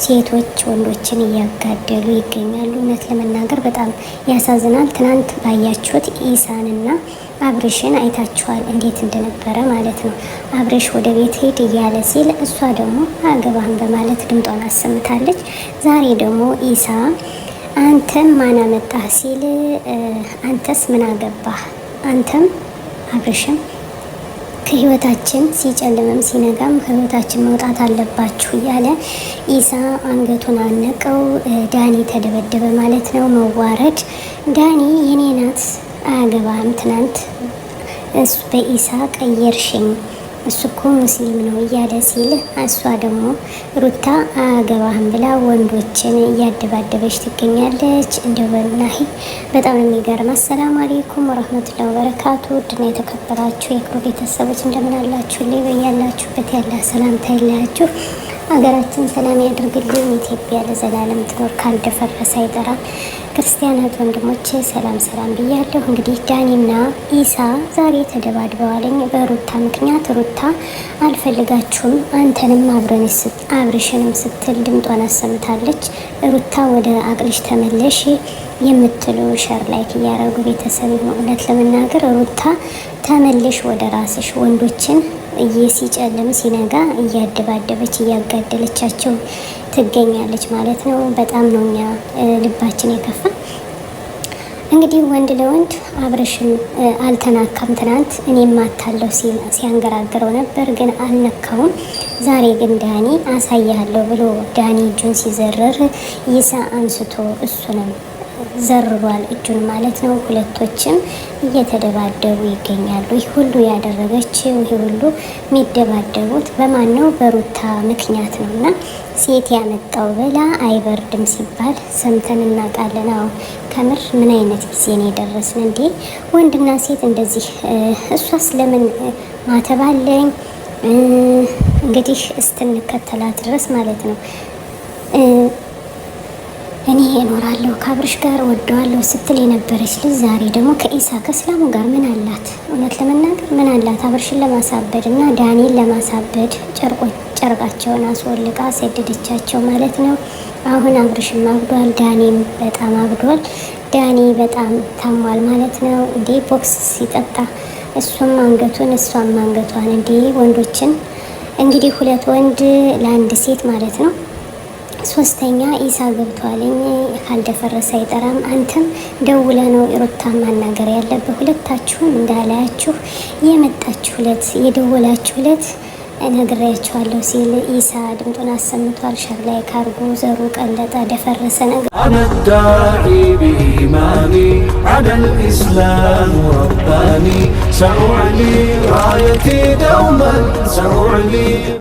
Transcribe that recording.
ሴቶች ወንዶችን እያጋደሉ ይገኛሉ። እውነት ለመናገር በጣም ያሳዝናል። ትናንት ባያችሁት ኢሳንና አብርሽን አይታችኋል እንዴት እንደነበረ ማለት ነው። አብርሽ ወደ ቤት ሄድ እያለ ሲል እሷ ደግሞ አገባህን በማለት ድምጧን አሰምታለች። ዛሬ ደግሞ ኢሳ አንተም ማን አመጣህ ሲል አንተስ ምን አገባህ? አንተም አብርሽም ከህይወታችን ሲጨልምም ሲነጋም ከህይወታችን መውጣት አለባችሁ እያለ ኢሳ አንገቱን አነቀው። ዳኒ ተደበደበ ማለት ነው። መዋረድ። ዳኒ የኔ ናት አያገባህም፣ ትናንት እሱ በኢሳ ቀየርሽኝ፣ እሱ እኮ ሙስሊም ነው እያለ ሲል እሷ ደግሞ ሩታ አያገባህም ብላ ወንዶችን እያደባደበች ትገኛለች። እንደው ወላሂ በጣም የሚገርም። አሰላሙ አለይኩም ወራህመቱላሂ ወበረካቱ። ውድና የተከበራችሁ የክሩ ቤተሰቦች እንደምን አላችሁ? በያላችሁበት ያለ ሰላምታ ይለያችሁ። ሀገራችን ሰላም ያድርግልኝ። ኢትዮጵያ ለዘላለም ትኖር፣ ካልደፈረሰ አይጠራም። ክርስቲያናት ወንድሞቼ ሰላም ሰላም ብያለሁ። እንግዲህ ዳኒና ኢሳ ዛሬ ተደባድበዋለኝ በሩታ ምክንያት። ሩታ አልፈልጋችሁም አንተንም አብርሽንም ስትል ድምጧን አሰምታለች። ሩታ ወደ አቅልሽ ተመለሽ የምትሉ ሸር ላይክ እያረጉ ቤተሰብ እውነት ለመናገር ሩታ ተመለሽ ወደ ራስሽ፣ ወንዶችን ሲጨልም ሲነጋ እያደባደበች እያጋደለቻቸው ትገኛለች ማለት ነው። በጣም ነው እኛ ልባችን የከፋ። እንግዲህ ወንድ ለወንድ አብርሽን አልተናካም። ትናንት እኔም አታለሁ ሲያንገራግረው ነበር፣ ግን አልነካውም። ዛሬ ግን ዳኒ አሳያለሁ ብሎ ዳኒ እጁን ሲዘርር ኢሳ አንስቶ እሱንም ዘርሯል እጁን ማለት ነው። ሁለቶችም እየተደባደቡ ይገኛሉ። ይህ ሁሉ ያደረገችው ይህ ሁሉ የሚደባደቡት በማን ነው? በሩታ ምክንያት ነው። እና ሴት ያመጣው በላ አይበርድም ሲባል ሰምተን እናውቃለን። አዎ ከምር ምን አይነት ጊዜ ነው የደረስን እንዴ? ወንድና ሴት እንደዚህ እሷስ ለምን ማተባለኝ እንግዲህ እስትንከተላት ድረስ ማለት ነው። እኔ እኖራለሁ ከአብርሽ ጋር ወደዋለሁ ስትል የነበረች ልጅ ዛሬ ደግሞ ከኢሳ ከእስላሙ ጋር ምን አላት? እውነት ለመናገር ምን አላት? አብርሽን ለማሳበድ እና ዳኒን ለማሳበድ ጨርቃቸውን አስወልቃ ሰደደቻቸው ማለት ነው። አሁን አብርሽም አብዷል፣ ዳኒም በጣም አብዷል። ዳኒ በጣም ታሟል ማለት ነው። እንዴ ቦክስ ሲጠጣ እሱም አንገቱን እሷም አንገቷን። እንዴ ወንዶችን እንግዲህ ሁለት ወንድ ለአንድ ሴት ማለት ነው። ሶስተኛ ኢሳ ገብቷልኝ፣ ካልደፈረሰ አይጠራም። አንተም ደውለ ነው ሩታ ማናገር ያለበት። ሁለታችሁም እንዳላያችሁ የመጣችሁለት የደወላችሁለት ነግሬያችኋለሁ ሲል ኢሳ ድምጡን አሰምቷል። ሸር ላይ ካርጎ ዘሩ ቀለጠ ደፈረሰ ነገር አነዳዒ ቢኢማኒ ዐለል ኢስላም ረባኒ ሰኡዕሊ ራየቲ ደውመን ሰኡዕሊ